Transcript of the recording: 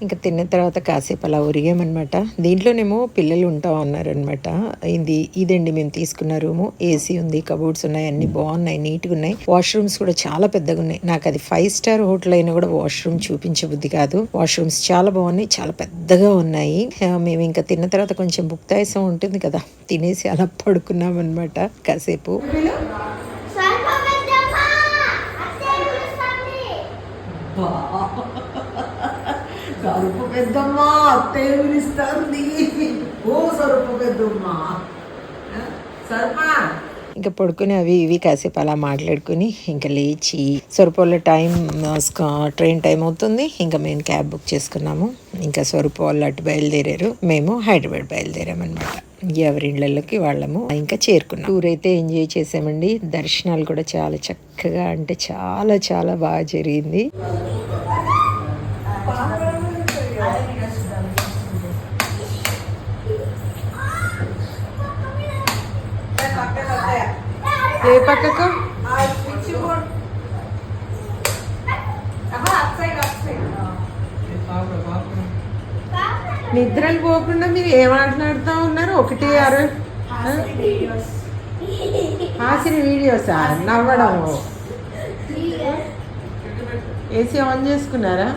ఇంకా తిన్న తర్వాత కాసేపు అలా ఒరిగామన్నమాట. దీంట్లోనేమో పిల్లలు ఉంటా ఉన్నారనమాట. ఇదండి మేము తీసుకున్న రూము. ఏసీ ఉంది, కబోర్డ్స్ ఉన్నాయి, అన్ని బాగున్నాయి, నీట్గా ఉన్నాయి. వాష్రూమ్స్ కూడా చాలా పెద్దగా ఉన్నాయి. నాకు అది 5 స్టార్ హోటల్ అయినా కూడా వాష్రూమ్ చూపించబుద్ధి కాదు. వాష్రూమ్స్ చాలా బాగున్నాయి, చాలా పెద్దగా ఉన్నాయి. మేము ఇంకా తిన్న తర్వాత కొంచెం బుక్తాయిసం ఉంటుంది కదా, తినేసి అలా పడుకున్నాం అనమాట కాసేపు. సరుపు పెద్దమ్మ అత్తయ్య పిలుస్తుంది. ఓ సరుపు పెద్దమ్మ సర్పా. ఇంకా పడుకుని అవి ఇవి కాసేపు అలా మాట్లాడుకుని ఇంకా లేచి సొరపోళ్ళ ట్రైన్ టైం అవుతుంది. ఇంకా మేము క్యాబ్ బుక్ చేసుకున్నాము. ఇంకా సొరపోళ్ళు అటు బయలుదేరారు, మేము హైదరాబాద్ బయలుదేరామన్నమాట. ఎవరి ఇళ్ళకి వాళ్ళము ఇంకా చేరుకున్నాం. టూర్ అయితే ఎంజాయ్ చేసామండి. దర్శనాలు కూడా చాలా చక్కగా, అంటే చాలా చాలా బాగా జరిగింది. ఏ పక్కకు నిద్రలు పోకుండా మీరు ఏం మాట్లాడుతూ ఉన్నారు? 1-6 హాసిని వీడియోసా? నవ్వడం. ఏసీ ఆన్ చేసుకున్నారా?